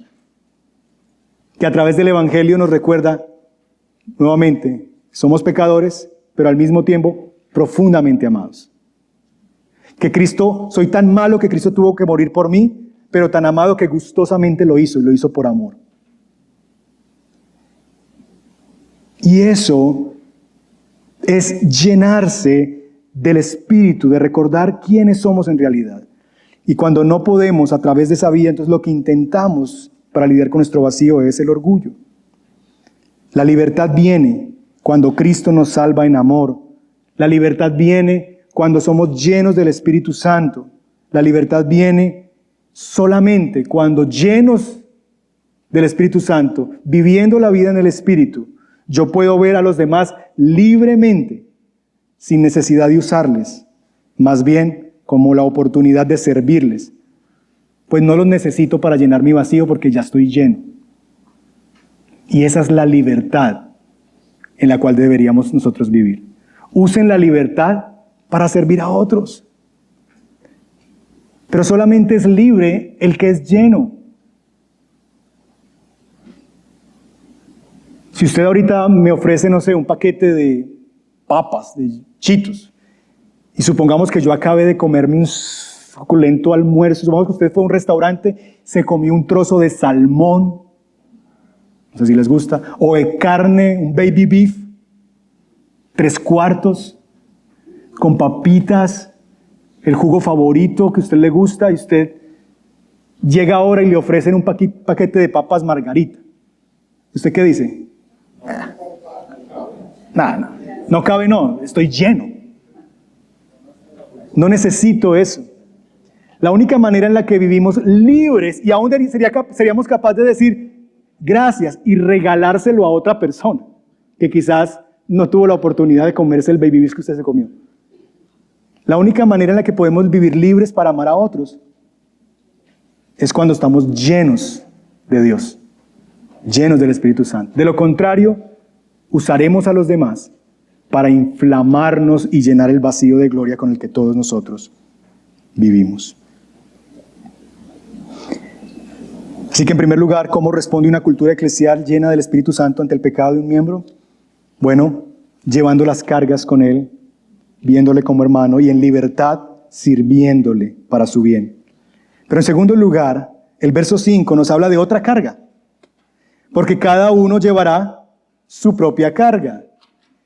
que a través del Evangelio nos recuerda nuevamente, somos pecadores, pero al mismo tiempo profundamente amados. Que Cristo, soy tan malo que Cristo tuvo que morir por mí, pero tan amado que gustosamente lo hizo, y lo hizo por amor. Y eso es llenarse del Espíritu, de recordar quiénes somos en realidad. Y cuando no podemos a través de esa vía, entonces lo que intentamos para lidiar con nuestro vacío es el orgullo. La libertad viene cuando Cristo nos salva en amor. La libertad viene cuando somos llenos del Espíritu Santo. La libertad viene solamente cuando llenos del Espíritu Santo, viviendo la vida en el Espíritu, yo puedo ver a los demás libremente, sin necesidad de usarles, más bien como la oportunidad de servirles. Pues no los necesito para llenar mi vacío porque ya estoy lleno. Y esa es la libertad en la cual deberíamos nosotros vivir. Usen la libertad para servir a otros. Pero solamente es libre el que es lleno. Si usted ahorita me ofrece, no sé, un paquete de papas, de Cheetos, y supongamos que yo acabe de comerme un suculento almuerzo, supongamos que usted fue a un restaurante, se comió un trozo de salmón, no sé si les gusta, o de carne, un baby beef, 3/4, con papitas, el jugo favorito que a usted le gusta, y usted llega ahora y le ofrecen un paquete de papas margarita. ¿Usted qué dice? Nada, no cabe, no, estoy lleno. No necesito eso. La única manera en la que vivimos libres, y aún seríamos capaces de decir gracias y regalárselo a otra persona, que quizás no tuvo la oportunidad de comerse el baby beef que usted se comió. La única manera en la que podemos vivir libres para amar a otros es cuando estamos llenos de Dios, llenos del Espíritu Santo. De lo contrario, usaremos a los demás para inflamarnos y llenar el vacío de gloria con el que todos nosotros vivimos. Así que en primer lugar, ¿cómo responde una cultura eclesial llena del Espíritu Santo ante el pecado de un miembro? Bueno, llevando las cargas con él, viéndole como hermano y en libertad sirviéndole para su bien. Pero en segundo lugar, el verso 5 nos habla de otra carga, porque cada uno llevará su propia carga.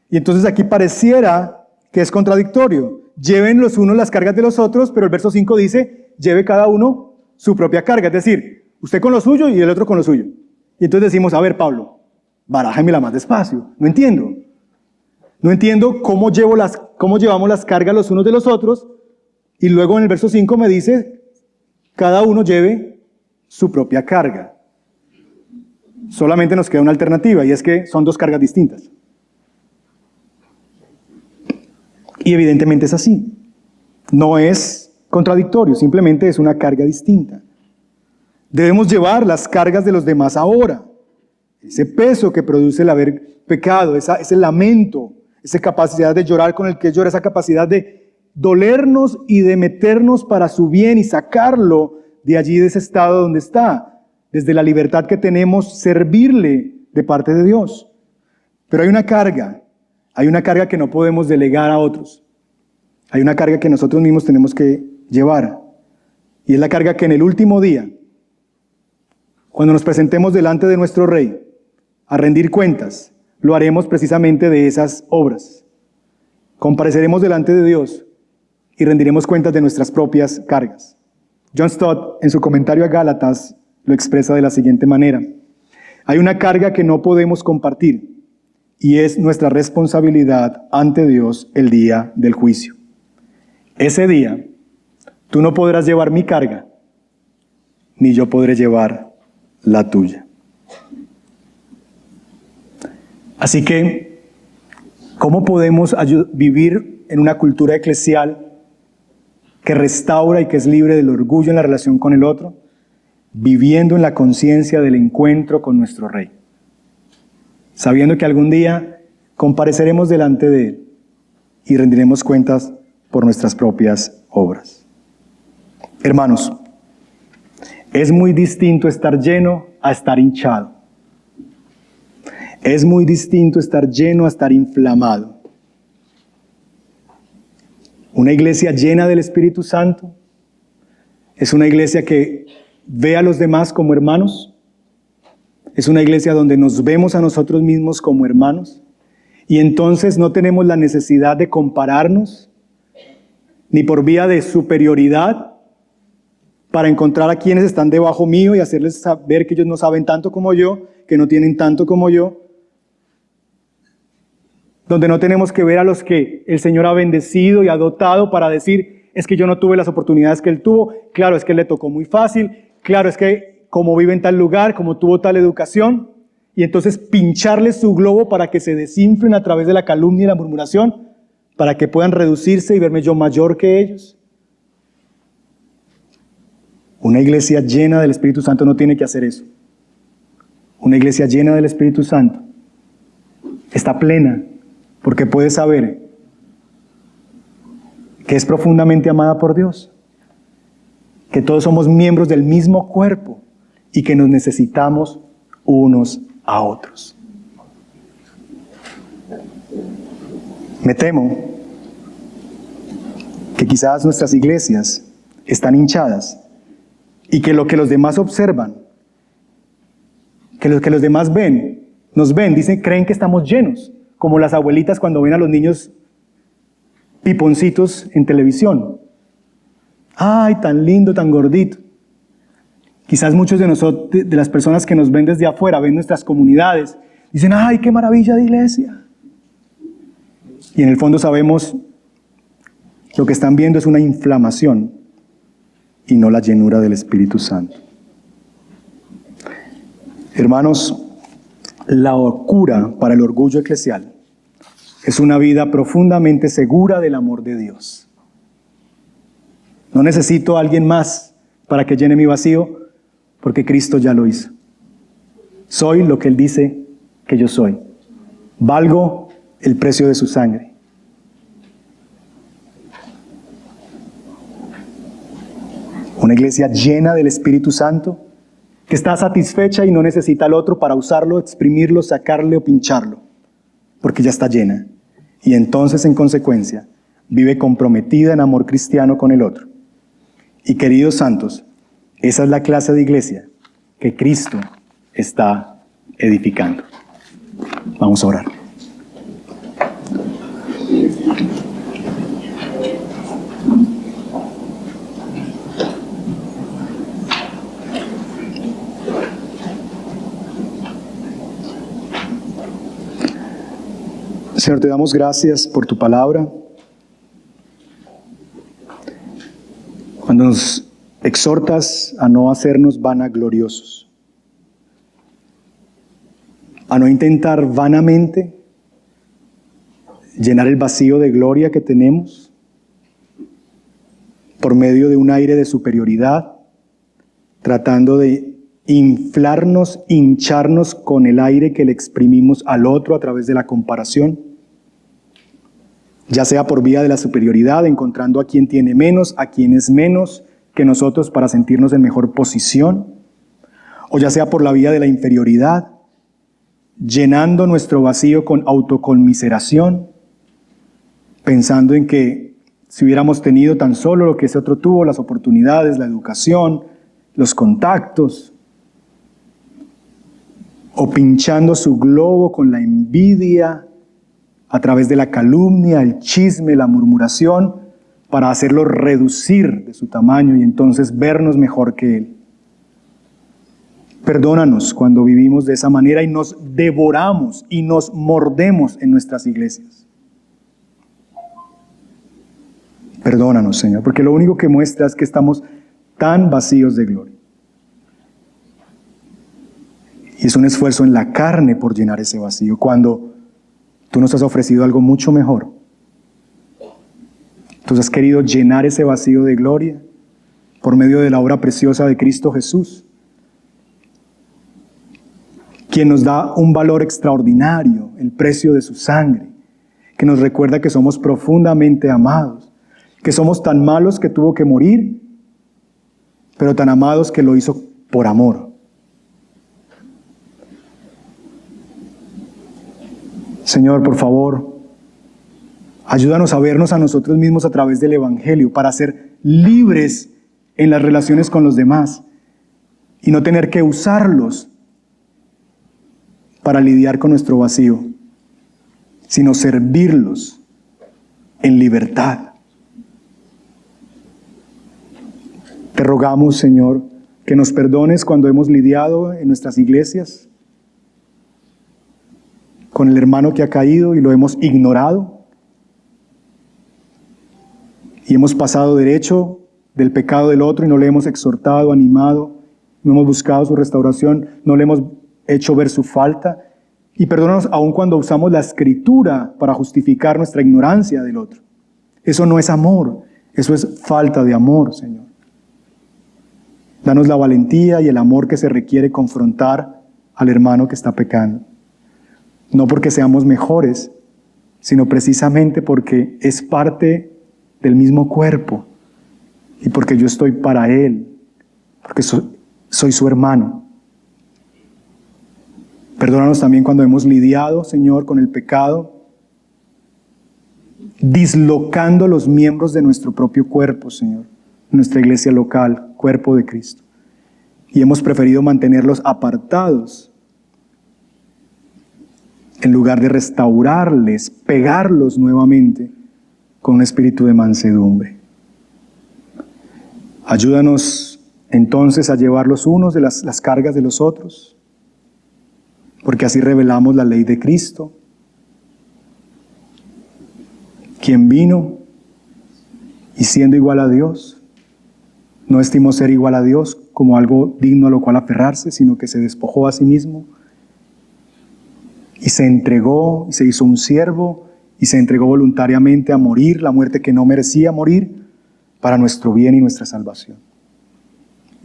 Y entonces aquí pareciera que es contradictorio. Lleven los unos las cargas de los otros, pero el verso 5 dice, lleve cada uno su propia carga. Es decir, usted con lo suyo y el otro con lo suyo. Y entonces decimos, a ver, Pablo, barájamela más despacio. No entiendo. No entiendo cómo llevamos las cargas los unos de los otros. Y luego en el verso 5 me dice, cada uno lleve su propia carga. Solamente nos queda una alternativa, y es que son dos cargas distintas. Y evidentemente es así. No es contradictorio, simplemente es una carga distinta. Debemos llevar las cargas de los demás ahora. Ese peso que produce el haber pecado, ese lamento, esa capacidad de llorar con el que llora, esa capacidad de dolernos y de meternos para su bien y sacarlo de allí, de ese estado donde está. Desde la libertad que tenemos, servirle de parte de Dios. Pero hay una carga que no podemos delegar a otros. Hay una carga que nosotros mismos tenemos que llevar. Y es la carga que en el último día, cuando nos presentemos delante de nuestro Rey a rendir cuentas, lo haremos precisamente de esas obras. Compareceremos delante de Dios y rendiremos cuentas de nuestras propias cargas. John Stott, en su comentario a Gálatas, lo expresa de la siguiente manera. Hay una carga que no podemos compartir y es nuestra responsabilidad ante Dios el día del juicio. Ese día, tú no podrás llevar mi carga, ni yo podré llevar la tuya. Así que, ¿cómo podemos vivir en una cultura eclesial que restaura y que es libre del orgullo en la relación con el otro? Viviendo en la conciencia del encuentro con nuestro Rey, sabiendo que algún día compareceremos delante de Él y rendiremos cuentas por nuestras propias obras. Hermanos, es muy distinto estar lleno a estar hinchado. Es muy distinto estar lleno a estar inflamado. Una iglesia llena del Espíritu Santo es una iglesia que ve a los demás como hermanos. Es una iglesia donde nos vemos a nosotros mismos como hermanos. Y entonces no tenemos la necesidad de compararnos, ni por vía de superioridad, para encontrar a quienes están debajo mío y hacerles saber que ellos no saben tanto como yo, que no tienen tanto como yo. Donde no tenemos que ver a los que el Señor ha bendecido y ha dotado para decir, es que yo no tuve las oportunidades que Él tuvo, claro, es que Él le tocó muy fácil, claro, es que como vive en tal lugar, como tuvo tal educación, y entonces pincharles su globo para que se desinflen a través de la calumnia y la murmuración, para que puedan reducirse y verme yo mayor que ellos. Una iglesia llena del Espíritu Santo no tiene que hacer eso. Una iglesia llena del Espíritu Santo está plena porque puede saber que es profundamente amada por Dios, que todos somos miembros del mismo cuerpo y que nos necesitamos unos a otros. Me temo que quizás nuestras iglesias están hinchadas y que lo que los demás observan, que lo que los demás ven, nos ven, dicen, creen que estamos llenos, como las abuelitas cuando ven a los niños piponcitos en televisión. ¡Ay, tan lindo, tan gordito! Quizás muchos de nosotros, de las personas que nos ven desde afuera, ven nuestras comunidades, dicen, ¡ay, qué maravilla de iglesia! Y en el fondo sabemos, lo que están viendo es una inflamación y no la llenura del Espíritu Santo. Hermanos, la cura para el orgullo eclesial es una vida profundamente segura del amor de Dios. No necesito a alguien más para que llene mi vacío, porque Cristo ya lo hizo. Soy lo que Él dice que yo soy. Valgo el precio de su sangre. Una iglesia llena del Espíritu Santo, que está satisfecha y no necesita al otro para usarlo, exprimirlo, sacarle o pincharlo, porque ya está llena. Y entonces, en consecuencia, vive comprometida en amor cristiano con el otro. Y queridos santos, esa es la clase de iglesia que Cristo está edificando. Vamos a orar. Señor, te damos gracias por tu palabra. Cuando nos exhortas a no hacernos vanagloriosos, a no intentar vanamente llenar el vacío de gloria que tenemos por medio de un aire de superioridad, tratando de inflarnos, hincharnos con el aire que le exprimimos al otro a través de la comparación, ya sea por vía de la superioridad, encontrando a quien tiene menos, a quien es menos que nosotros para sentirnos en mejor posición, o ya sea por la vía de la inferioridad, llenando nuestro vacío con autoconmiseración, pensando en que si hubiéramos tenido tan solo lo que ese otro tuvo, las oportunidades, la educación, los contactos, o pinchando su globo con la envidia a través de la calumnia, el chisme, la murmuración, para hacerlo reducir de su tamaño y entonces vernos mejor que Él. Perdónanos cuando vivimos de esa manera y nos devoramos y nos mordemos en nuestras iglesias. Perdónanos, Señor, porque lo único que muestra es que estamos tan vacíos de gloria. Y es un esfuerzo en la carne por llenar ese vacío, cuando tú nos has ofrecido algo mucho mejor. Tú has querido llenar ese vacío de gloria por medio de la obra preciosa de Cristo Jesús, quien nos da un valor extraordinario, el precio de su sangre, que nos recuerda que somos profundamente amados, que somos tan malos que tuvo que morir, pero tan amados que lo hizo por amor. Señor, por favor, ayúdanos a vernos a nosotros mismos a través del Evangelio para ser libres en las relaciones con los demás y no tener que usarlos para lidiar con nuestro vacío, sino servirlos en libertad. Te rogamos, Señor, que nos perdones cuando hemos lidiado en nuestras iglesias con el hermano que ha caído y lo hemos ignorado y hemos pasado derecho del pecado del otro y no le hemos exhortado, animado, no hemos buscado su restauración, no le hemos hecho ver su falta. Y perdónanos aun cuando usamos la Escritura para justificar nuestra ignorancia del otro. Eso no es amor, eso es falta de amor, Señor. Danos la valentía y el amor que se requiere confrontar al hermano que está pecando. No porque seamos mejores, sino precisamente porque es parte del mismo cuerpo y porque yo estoy para él, porque soy su hermano. Perdónanos también cuando hemos lidiado, Señor, con el pecado, dislocando los miembros de nuestro propio cuerpo, Señor, nuestra iglesia local, cuerpo de Cristo. Y hemos preferido mantenerlos apartados en lugar de restaurarles, pegarlos nuevamente con un espíritu de mansedumbre. Ayúdanos entonces a llevar los unos de las cargas de los otros, porque así revelamos la ley de Cristo, quien vino y siendo igual a Dios, no estimó ser igual a Dios como algo digno a lo cual aferrarse, sino que se despojó a sí mismo y se entregó y se hizo un siervo y se entregó voluntariamente a morir, la muerte que no merecía morir, para nuestro bien y nuestra salvación.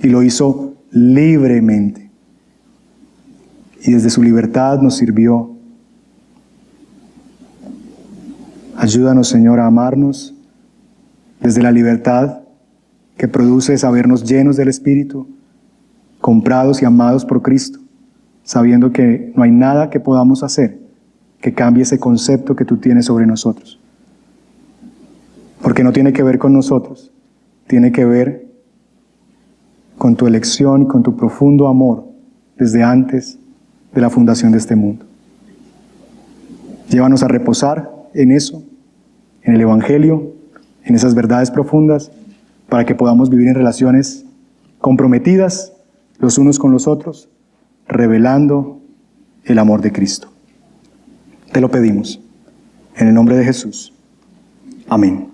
Y lo hizo libremente. Y desde su libertad nos sirvió. Ayúdanos, Señor, a amarnos desde la libertad que produce sabernos llenos del Espíritu, comprados y amados por Cristo, sabiendo que no hay nada que podamos hacer que cambie ese concepto que tú tienes sobre nosotros. Porque no tiene que ver con nosotros, tiene que ver con tu elección y con tu profundo amor desde antes de la fundación de este mundo. Llévanos a reposar en eso, en el Evangelio, en esas verdades profundas, para que podamos vivir en relaciones comprometidas los unos con los otros, revelando el amor de Cristo. Te lo pedimos, en el nombre de Jesús. Amén.